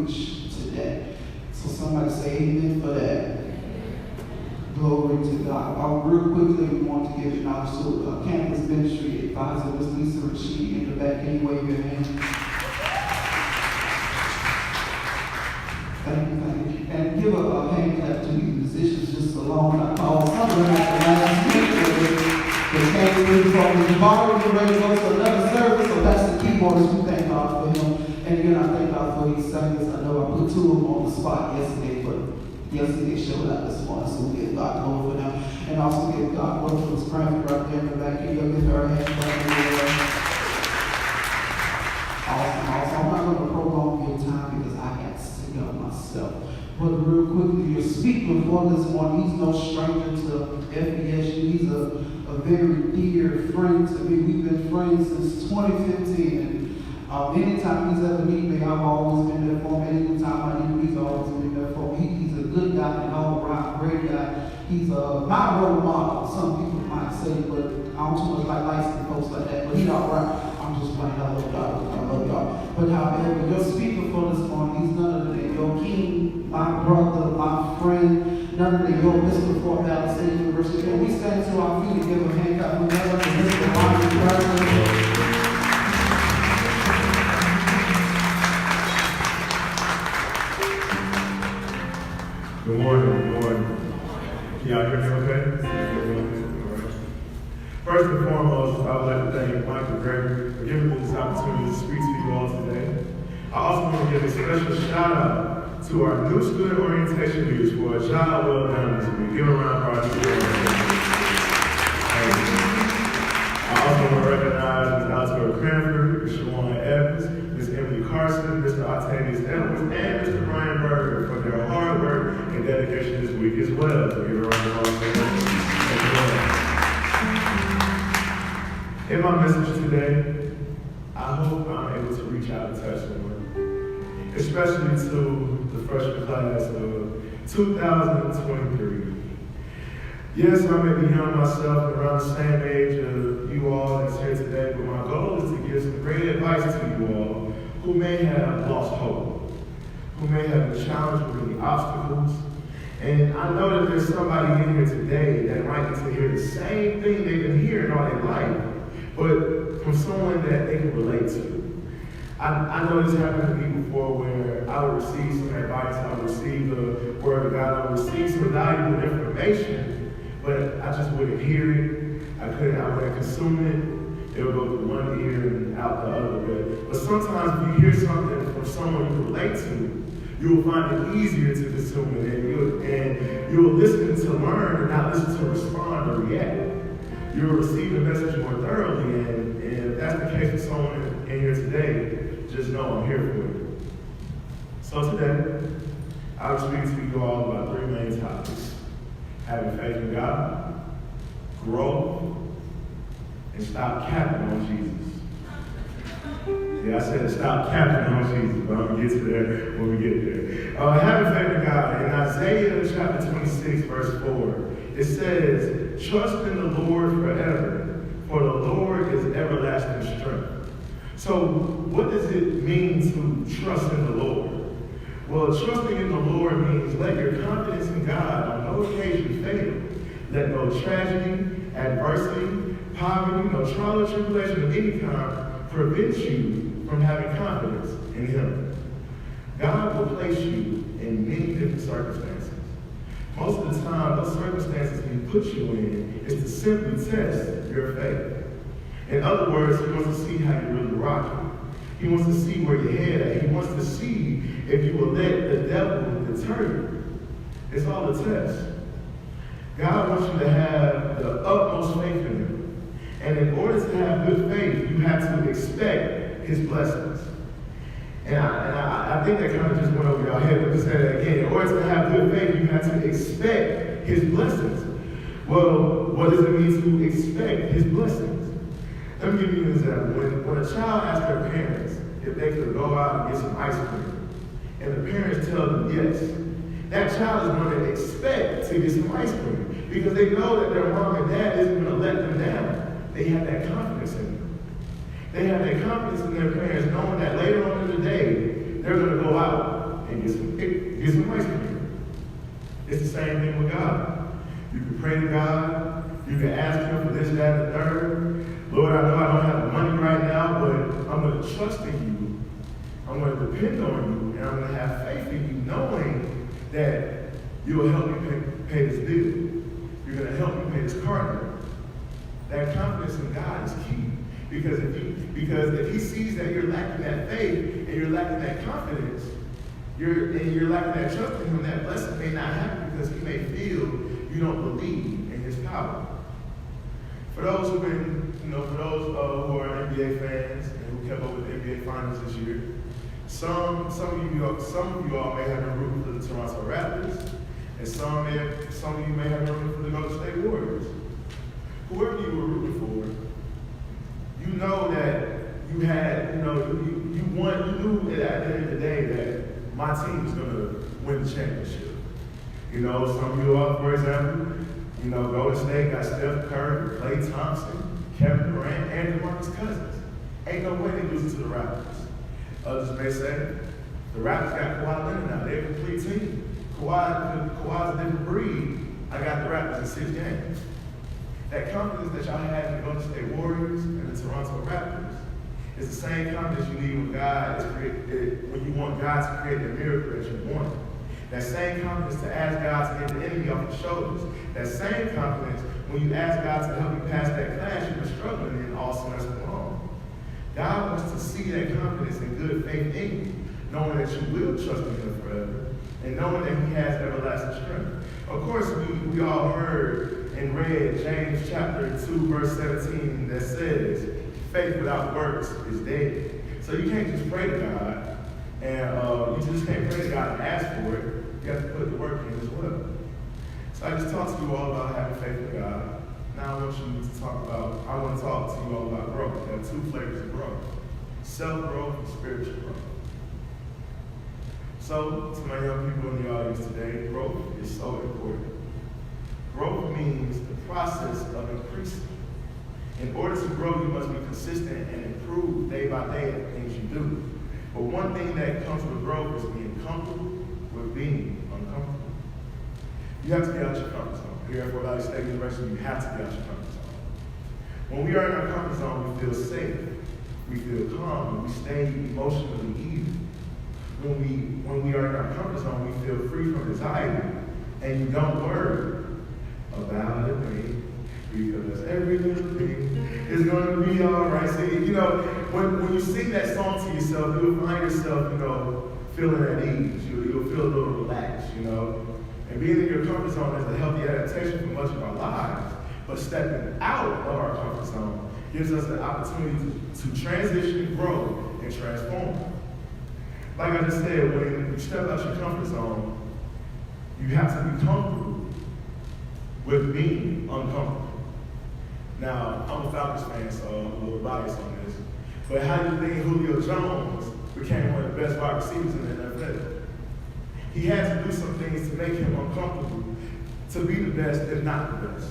preach today. So somebody say amen for that. Glory to God. Real quickly, we want to give acknowledge to campus ministry advisor, Ms. Lisa Rashid, in the back. Can you wave your hand? Thank you. And give a hand clap to these musicians just alone. I call something at the last minute. They came through from the bar, we're ready to go to another service, so that's the keyboardist. We thank God for him. And again, I thank God for these singers. I know I put two of them on the spot yesterday, but yesterday showed up this morning, so we give God glory for them. And also give God glory for Ms. Cranford right there in the back. Can you give her a hand right there? Awesome. I'm not going to prolong your time because I got to go myself. But real quickly, your speaker for this morning, he's no stranger to FVSU. He's a very dear friend to me. We've been friends since 2015. And anytime he's ever needed me, I've always been there for him. Anytime I need him, he's always been there for me. He's a good guy and all around great guy. He's my role model, some people might say, but I don't too much like licensed folks like that. But he's all right. I'm just playing. I love God. I love y'all. But however, your speaker for this morning, he's none other than your king, my brother, my friend, none other than your Mr. Fort Valley State University. Can we stand to our feet and give a hand clap for that? Mr. Ronnie. Good morning. Can y'all hear me okay? First and foremost, I would like to thank Michael Gregory for giving me this opportunity to speak to you all today. I also want to give a special shout out to our new student orientation leaders for a job well done this week. Give a round for our new student orientation. I also want to recognize Ms. Altura Cranford, Ms. Shawana Evans, Ms. Emily Carson, Mr. Octavius Edwards, and Mr. Brian Berger for their hard work and dedication this week as well. So give a round of applause. In my message today, I hope I'm able to reach out and touch someone, especially to the freshman class of 2023. Yes, I may be young myself, around the same age of you all that's here today, but my goal is to give some great advice to you all who may have lost hope, who may have been challenged with any obstacles. And I know that there's somebody in here today that might need to hear the same thing they've been hearing all their life, but from someone that they can relate to. I know this happened to me before where I would receive some advice, I would receive the word of God, I would receive some valuable information, but I just wouldn't hear it. I wouldn't consume it. It would go through one ear and out the other. But sometimes if you hear something from someone you relate to, you will find it easier to consume it, and you'll listen to learn and not listen to respond or react. You'll receive the message more thoroughly, and if that's the case with someone in here today, just know I'm here for you. So today, I will speak to you all about three main topics: having faith in God, grow, and stop capping on Jesus. Yeah, I said stop capping on Jesus, but I'm going to get to that when we get there. Having faith in God. In Isaiah chapter 26, verse 4, it says, "Trust in the Lord forever, for the Lord is everlasting strength." So what does it mean to trust in the Lord? Well, trusting in the Lord means let your confidence in God on no occasion fail. Let no tragedy, adversity, poverty, no trial or tribulation of any kind prevent you from having confidence in Him. God will place you in many different circumstances. Most of the time, those circumstances He puts you in is to simply test your faith. In other words, He wants to see how you really rock it. He wants to see where your head at. He wants to see if you will let the devil deter you. It's all a test. God wants you to have the utmost faith in Him. And in order to have good faith, you have to expect His blessings. And I think that kind of just went over your head. Let me say that again. In order to have good faith, you have to expect His blessings. Well, what does it mean to expect His blessings? Let me give you an example. When a child asks their parents if they could go out and get some ice cream, and the parents tell them yes, that child is going to expect to get some ice cream because they know that their mom and dad isn't going to let them down. They have that confidence in them. They have that confidence in their parents, knowing that later on in the day, they're going to go out and get some ice cream. It's the same thing with God. You can pray to God. You can ask him for this, that, and the third. Lord, I know I don't have the money right now, but I'm going to trust in you. I'm going to depend on you, and I'm going to have faith in you, knowing that you will help me pay this bill. You're going to help me pay this car note. That confidence in God is key. Because if he sees that you're lacking that faith and you're lacking that confidence, you're lacking that trust in him, that blessing may not happen because he may feel you don't believe in his power. For those who are NBA fans and who kept up with the NBA Finals this year, some of you all may have been rooting for the Toronto Raptors, and some of you may have been rooting for the Golden State Warriors. Whoever you were rooting for, you know that you had, you knew that at the end of the day that my team was going to win the championship. Some of you all, for example, Golden State got Steph Curry, Klay Thompson, Kevin Durant, and DeMarcus Cousins. Ain't no way they lose to the Raptors. Others may say, the Raptors got Kawhi Leonard now. They're a complete team. Kawhi's a different breed. I got the Raptors in 6 games. That confidence that y'all had in the Golden State Warriors and the Toronto Raptors is the same confidence you need when when you want God to create the miracle that you want. That same confidence to ask God to get the enemy off your shoulders. That same confidence when you ask God to help you pass that class you've been struggling in all semester long. God wants to see that confidence and good faith in you, knowing that you will trust in him forever, and knowing that he has everlasting strength. Of course, we all heard and read James chapter 2, verse 17 that says, faith without works is dead. So you can't just pray to God, and you just can't pray to God and ask for it. You have to put the work in as well. So I just talked to you all about having faith in God. Now I want to talk to you all about growth. There are 2 flavors of growth: self-growth and spiritual growth. So, to my young people in the audience today, growth is so important. Growth means the process of increasing. In order to grow, you must be consistent and improve day by day at the things you do. But one thing that comes with growth is being comfortable with being uncomfortable. You have to get out your comfort zone. Here at Fort Valley State University, you have to get out your comfort zone. When we are in our comfort zone, we feel safe, we feel calm, and we stay emotionally even. When we are in our comfort zone, we feel free from anxiety, and you don't worry about a thing, because every little thing is going to be all right. See, when you sing that song to yourself, you'll find yourself, feeling at ease. You'll feel a little relaxed, And being in your comfort zone is a healthy adaptation for much of our lives. But stepping out of our comfort zone gives us the opportunity to transition, grow, and transform. Like I just said, when you step out your comfort zone, you have to be comfortable with being uncomfortable. Now, I'm a Falcons fan, so I'm a little biased on this. But how do you think Julio Jones became one of the best wide receivers in the NFL? He had to do some things to make him uncomfortable to be the best, if not the best.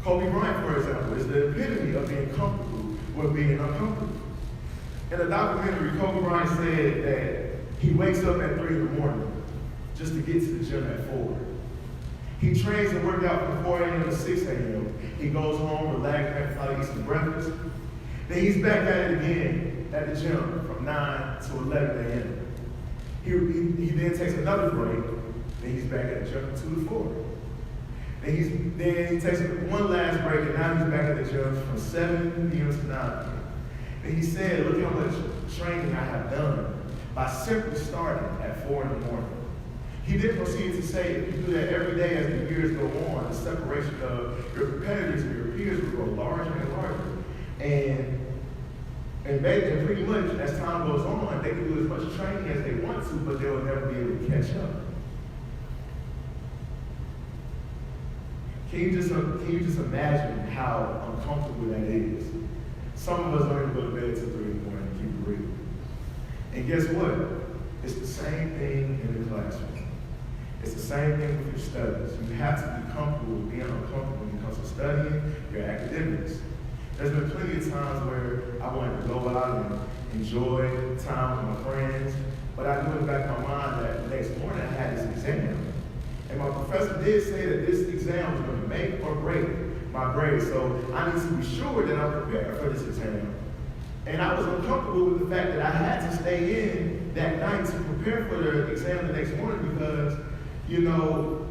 Kobe Bryant, for example, is the epitome of being comfortable with being uncomfortable. In a documentary, Kobe Bryant said that he wakes up at 3 in the morning just to get to the gym at 4. He trains and works out from 4 a.m. to 6 a.m. He goes home, relaxes, probably eats some breakfast. Then he's back at it again at the gym from 9 to 11 a.m. He then takes another break. Then he's back at the gym from 2 to 4. Then he takes one last break, and now he's back at the gym from 7 p.m. to 9 p.m. And he said, look how much training I have done by simply starting at 4 in the morning. He then proceeded to say, if you do that every day as the years go on, the separation of your competitors and your peers will grow larger and larger. And pretty much as time goes on, they can do as much training as they want to, but they'll never be able to catch up. Can you just imagine how uncomfortable that is? Some of us don't even go to bed till 3 in the morning and keep it real. And guess what? It's the same thing in the classroom. It's the same thing with your studies. You have to be comfortable with being uncomfortable when it comes to studying your academics. There's been plenty of times where I wanted to go out and enjoy time with my friends, but I knew in the back of my mind next morning, I had this exam. And my professor did say that this exam was going to make or break my grade. So I need to be sure that I'm prepared for this exam. And I was uncomfortable with the fact that I had to stay in that night to prepare for the exam the next morning because, we're young,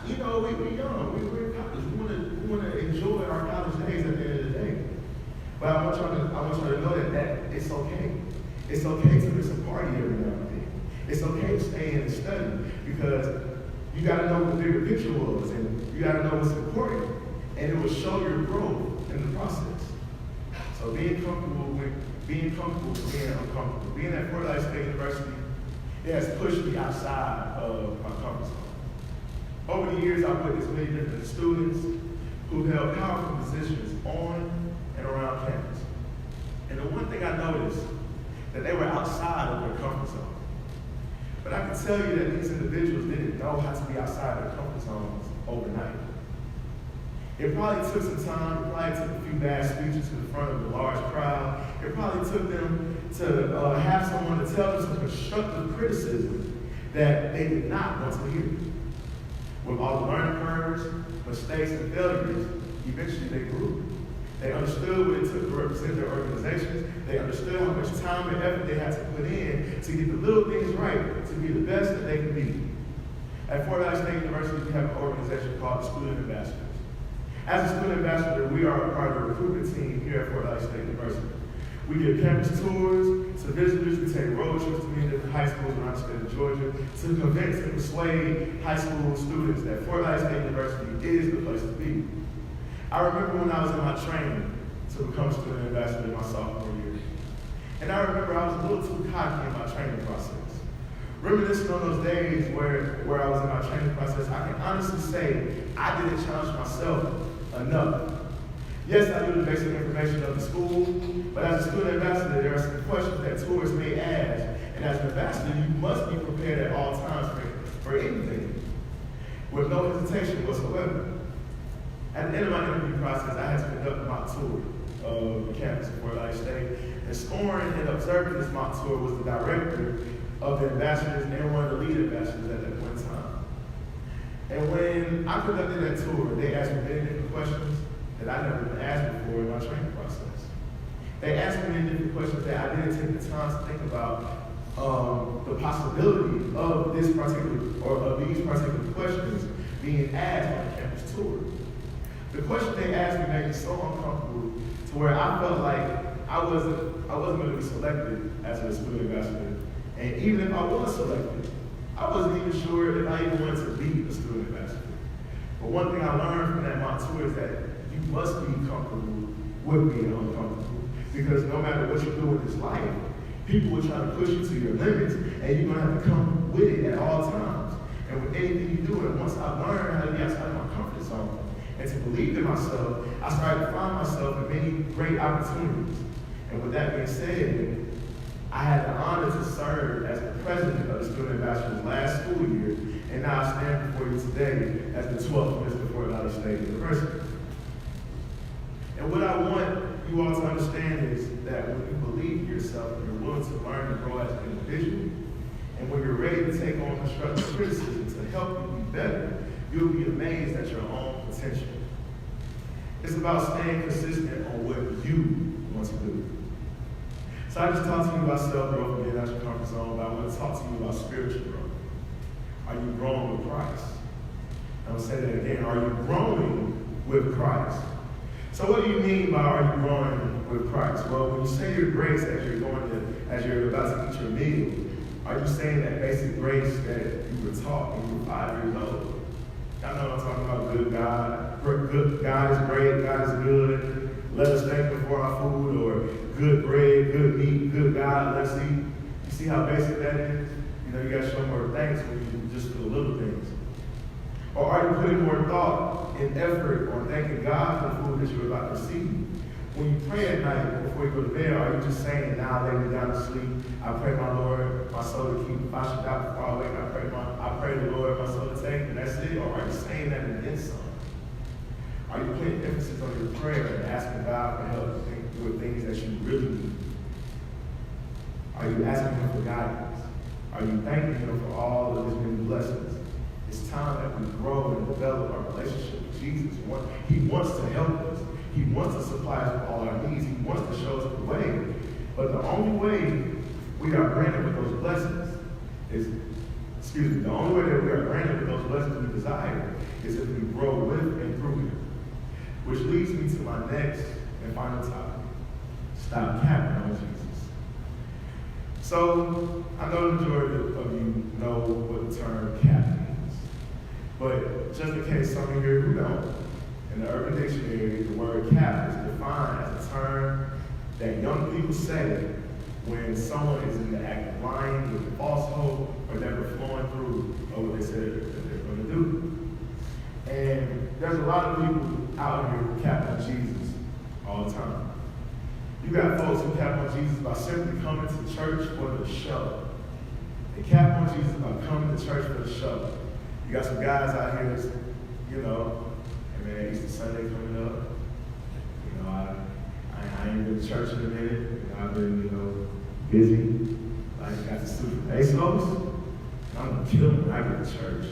we're in college. We want to enjoy our college days at the end of the day. But I want y'all to know that it's okay. It's okay to miss a party every now and then. It's okay to stay in and study because you got to know what the bigger picture was, and you got to know what's important, and it will show your growth in the process. So being comfortable with being uncomfortable. Being at Wildcat State University, it has pushed me outside of my comfort zone. Over the years, I've witnessed many different students who held powerful positions on and around campus. And the one thing I noticed, that they were outside of their comfort zone. But I can tell you that these individuals didn't know how to be outside their comfort zones overnight. It probably took some time, it probably took a few bad speeches in front of a large crowd. It probably took them to have someone to tell them some constructive criticism that they did not want to hear. With all the learning curves, mistakes, and failures, eventually they grew. They understood what it took to represent their organizations. They understood how much time and effort they had to put in to get the little things right, to be the best that they could be. At Wildcat State University, we have an organization called the Student Ambassadors. As a student ambassador, we are a part of the recruitment team here at Wildcat State University. We give campus tours to visitors. We take road trips to many different high schools around the state of Georgia to convince and persuade high school students that Wildcat State University is the place to be. I remember when I was in my training to become student ambassador in my sophomore year. And I remember I was a little too cocky in my training process. Reminiscing on those days where I was in my training process, I can honestly say I didn't challenge myself enough. Yes, I knew the basic information of the school, but as a student ambassador, there are some questions that tourists may ask. And as an ambassador, you must be prepared at all times for anything, with no hesitation whatsoever. At the end of my interview process, I had to conduct a mock tour of the campus of Wildcat State. And scoring and observing this mock tour was the director of the ambassadors and one of the lead ambassadors at that point in time. And when I conducted that tour, they asked me many different questions that I never been asked before in my training process. They asked me many different questions that I didn't take the time to think about the possibility of this particular, or of these particular questions being asked on the campus tour. The question they asked me made me so uncomfortable to where I felt like I wasn't going to be selected as a student ambassador. And even if I was selected, I wasn't even sure if I even wanted to be a student ambassador. But one thing I learned from that mock tour is that you must be comfortable with being uncomfortable. Because no matter what you do with this life, people will try to push you to your limits, and you're going to have to come with it at all times. And with anything you do, and once I learned how to be outside of my comfort zone, and to believe in myself, I started to find myself in many great opportunities. And with that being said, I had the honor to serve as the president of the Student Ambassadors last school year, and now I stand before you today as the 12th Mr. Wildcat State University. And what I want you all to understand is that when you believe in yourself and you're willing to learn and grow as an individual, and when you're ready to take on constructive criticism to help you be better, you'll be amazed at your own potential. It's about staying consistent on what you want to do. So I just talked to you about self-growth and getting out your comfort zone, but I want to talk to you about spiritual growth. Are you growing with Christ? I'm going to say that again. Are you growing with Christ? So what do you mean by are you growing with Christ? Well, when you say your grace as you're about to eat your meal, are you saying that basic grace that you were taught when you were 5 years old? Y'all know what I'm talking about, good God. Good God is great, God is good. Let us thank Him for our food, or good bread, good meat, good God, let's eat. You see how basic that is? You know, you got to show more thanks when you do just the little things. Or are you putting more thought and effort on thanking God for the food that you're about to receive? When you pray at night before you go to bed, are you just saying, now lay me down to sleep, I pray my Lord, my soul to keep, if I should die before I wake, I pray the Lord, my soul to take, and that's it? Or are you saying that in then some? Are you putting emphasis on your prayer and asking God for help with things that you really need? Are you asking Him for guidance? Are you thanking him for all of his many blessings? It's time that we grow and develop our relationship with Jesus. He wants to help us. He wants to supply us with all our needs. He wants to show us the way. But the only way we are granted with those blessings the only way that we are granted with those blessings we desire is if we grow with and through him. Which leads me to my next and final topic. Stop capping on Jesus. So, I know the majority of you know what the term cap means. But just in case some of you who don't, in the Urban Dictionary, the word cap is defined as a term that young people say when someone is in the act of lying with a false hope or never flowing through of what they said that they're going to do. And there's a lot of people out here who cap on Jesus all the time. You got folks who cap on Jesus by simply coming to church for the show. They cap on Jesus by coming to church for the show. You got some guys out here that's, hey man, Easter Sunday coming up. I ain't been to church in a minute. I've been, busy. I got to student ASOS. I'm gonna kill them when I get to church.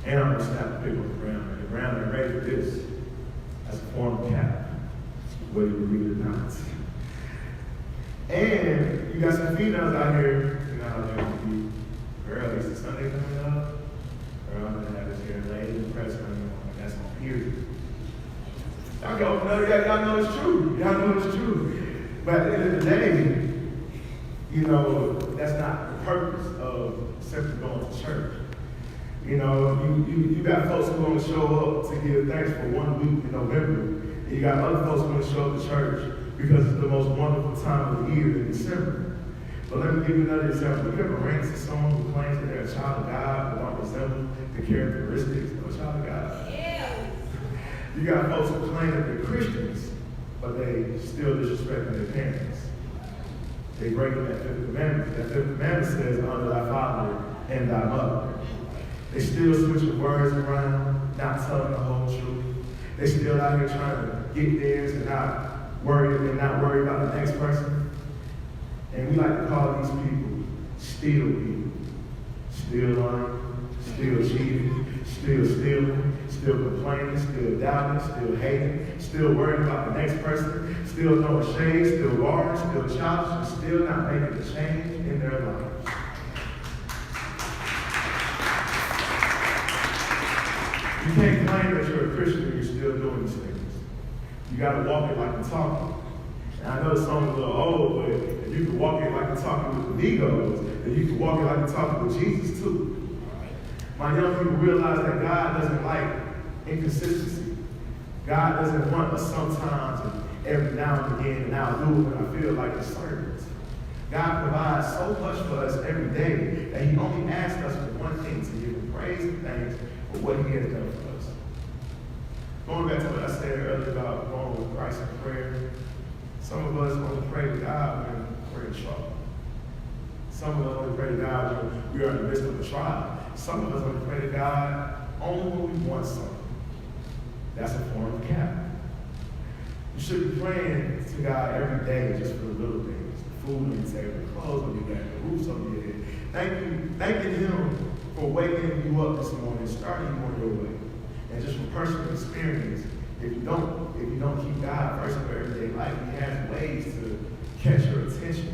And I'm gonna snap a pic on the ground. And the ground ain't ready for this. That's a form of cap, whether you believe it or not. And you got some females out here, they're gonna be, girl, Easter Sunday coming up. Girl, I'm gonna have this here lady press on. That's my period. Y'all know it's true. Y'all know it's true. But at the end of the day, that's not the purpose of simply going to church. You got folks who want to show up to give thanks for 1 week in November. And you got other folks who want to show up to church because it's the most wonderful time of the year in December. But let me give you another example. You ever ran into someone who claims that they're a child of God but don't resemble the characteristics of a child of God? Yeah. You got folks who claim that they're Christians, but they still disrespect their parents. They break that fifth commandment. That fifth commandment says, honor thy father and thy mother. They still switching words around, not telling the whole truth. They still out here trying to get theirs and not worry about the next person. And we like to call these people still people. Still lying, still cheating, still stealing, still complaining, still doubting, still hating, still worrying about the next person, still throwing shade, still barring, still childish, and still not making a change in their lives. You can't claim that you're a Christian and you're still doing these things. You got to walk it like you're talking. And I know the song is a little old, but if you can walk it like you're talking with the Migos, then you can walk it like you're talking with Jesus too. My young people realize that God doesn't like inconsistency. God doesn't want us sometimes and every now and again, and I'll do it when I feel like a servant. God provides so much for us every day that he only asks us for one thing, to give him praise and thanks for what he has done for us. Going back to what I said earlier about going with Christ in prayer, some of us want to pray to God when we're in trouble. Some of us want to pray to God when we are in the midst of a trial. Some of us want to pray to God only when we want something. That's a form of cap. You should be praying to God every day just for the little things. The food on your table, the clothes on your back, the roofs over your head. Thanking him for waking you up this morning, starting you on your way. And just from personal experience, if you don't keep God first in your everyday life, he has ways to catch your attention.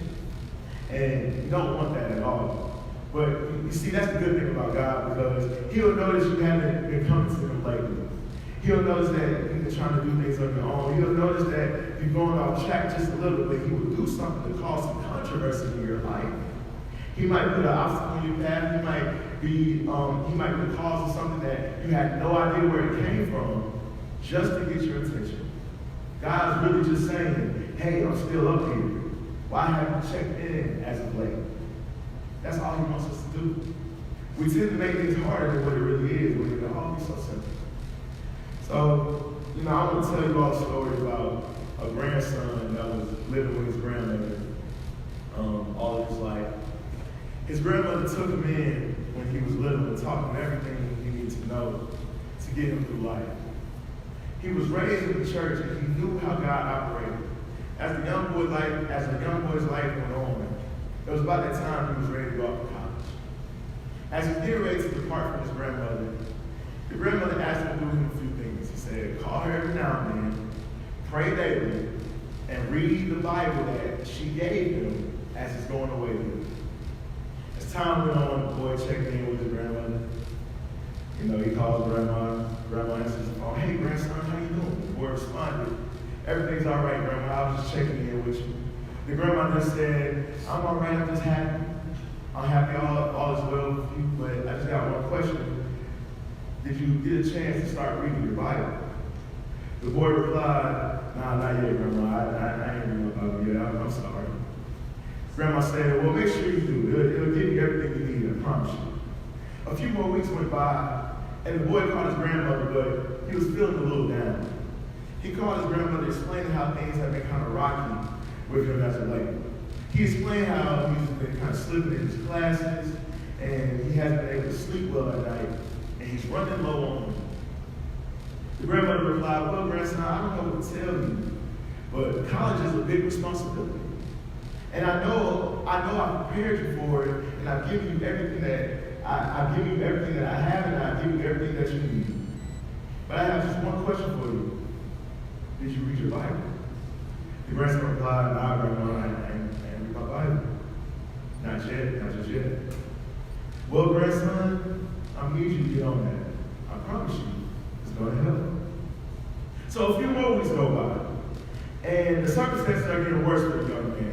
And you don't want that at all. But you see, that's the good thing about God, because he'll notice you haven't been coming to him lately. He'll notice that you're trying to do things on your own. He'll notice that you're going off track just a little bit. He will do something to cause some controversy in your life. He might put an obstacle in your path. He might be the cause of something that you had no idea where it came from, just to get your attention. God's really just saying, hey, I'm still up here. Why haven't you checked in as of late? That's all he wants us to do. We tend to make things harder than what it really is, when it can all be so simple. So, I want to tell you all a story about a grandson that was living with his grandmother all of his life. His grandmother took him in when he was little and taught him everything he needed to know to get him through life. He was raised in the church and he knew how God operated. As the young boy's life went on, it was about that time he was ready to go off to college. As he's getting ready to depart from his grandmother, the grandmother asked him to do him a few things. He said, call her every now and then, pray daily, and read the Bible that she gave him as he's going away with it. As time went on, the boy checked in with his grandmother. You know, he calls grandma. Grandma answers the phone. Hey, grandson, how you doing? The boy responded, everything's all right, grandma. I was just checking in with you. The grandma just said, I'm all right. I'm just happy. I'm happy all is well with you, but I just got one question. Did you get a chance to start reading your Bible? The boy replied, nah, not yet, grandma. I ain't reading my Bible yet. I'm sorry. Grandma said, well, make sure you do. It'll give you everything you need, I promise you. A few more weeks went by, and the boy called his grandmother, but he was feeling a little down. He called his grandmother, explaining how things had been kind of rocky with him as of late. He explained how he's been kind of slipping in his classes, and he hasn't been able to sleep well at night, and he's running low on money. The grandmother replied, well, grandson, I don't know what to tell you, but college is a big responsibility. And I know I've prepared you for it, and I've given you everything that I've given you everything that I have, and I've given you everything that you need. But I have just one question for you. Did you read your Bible? The grandson replied, nah, grandma, I ain't read my Bible. Not just yet. Well, grandson, I'm need you to get on that. I promise you, it's going to help. So a few more weeks go by, and the circumstances are getting worse for the young man.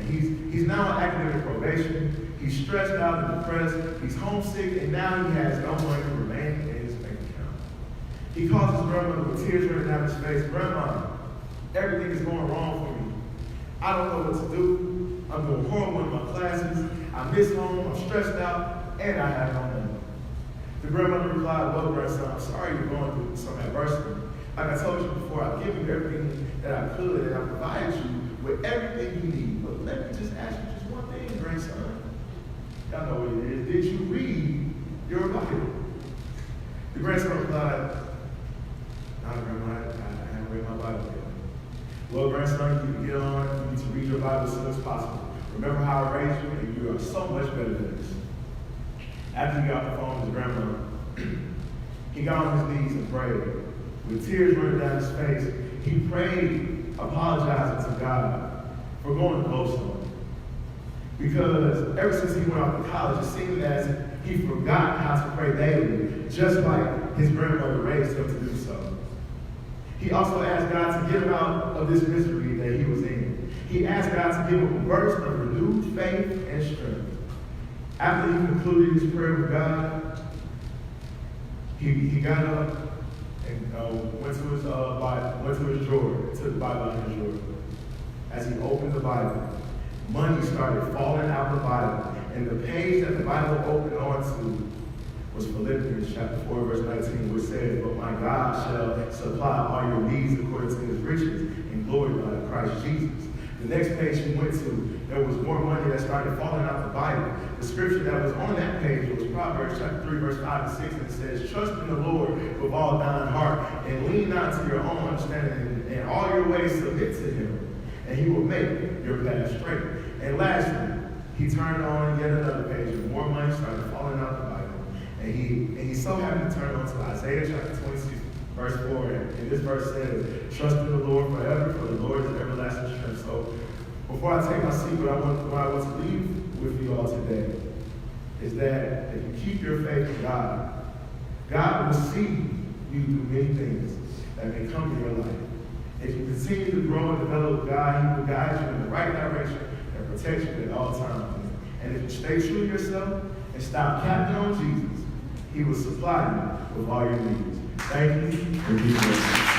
He's now on academic probation. He's stressed out and depressed. He's homesick, and now he has no money remaining in his bank account. He calls his grandmother with tears running down his face. Grandma, everything is going wrong for me. I don't know what to do. I'm doing horrible in my classes. I miss home. I'm stressed out, and I have no money. The grandmother replied, well, grandson, I'm sorry you're going through some adversity. Like I told you before, I've given you everything that I could, and I provided you with everything you need. But let me just ask you just one thing, grandson. Y'all know what it is. Did you read your Bible? The grandson replied, no, grandma, I haven't read my Bible yet. Well, grandson, you need to get on. You need to read your Bible as soon as possible. Remember how I raised you, and you are so much better than this. After he got off the phone with his grandmother, he got on his knees and prayed. With tears running down his face, he prayed, apologizing to God for going close to him. Because ever since he went off to college, it seemed as if he forgot how to pray daily, just like his grandmother raised him to do so. He also asked God to get him out of this misery that he was in. He asked God to give him a burst of renewed faith and strength. After he concluded his prayer with God, he got up and went to his drawer, took the Bible out of his drawer. As he opened the Bible, money started falling out of the Bible, and the page that the Bible opened onto was Philippians chapter 4, verse 19, which says, but my God shall supply all your needs according to his riches and glory by Christ Jesus. The next page he went to, there was more money that started falling out the Bible. The scripture that was on that page was Proverbs chapter 3, verse 5 and 6, and it says, trust in the Lord with all thine heart, and lean not to your own understanding, and in all your ways submit to him, and he will make your path straight. And lastly, he turned on yet another page, and more money started falling out the Bible. And he so happened to turn on to Isaiah chapter 26, verse 4, and this verse says, trust in the Lord forever, for the Lord is everlasting strength. So before I take my seat, what I want to leave with you all today is that if you keep your faith in God, God will see you through many things that may come to your life. If you continue to grow and develop God, he will guide you in the right direction and protect you at all times. And if you stay true to yourself and stop counting on Jesus, he will supply you with all your needs. Thank you, and be blessed.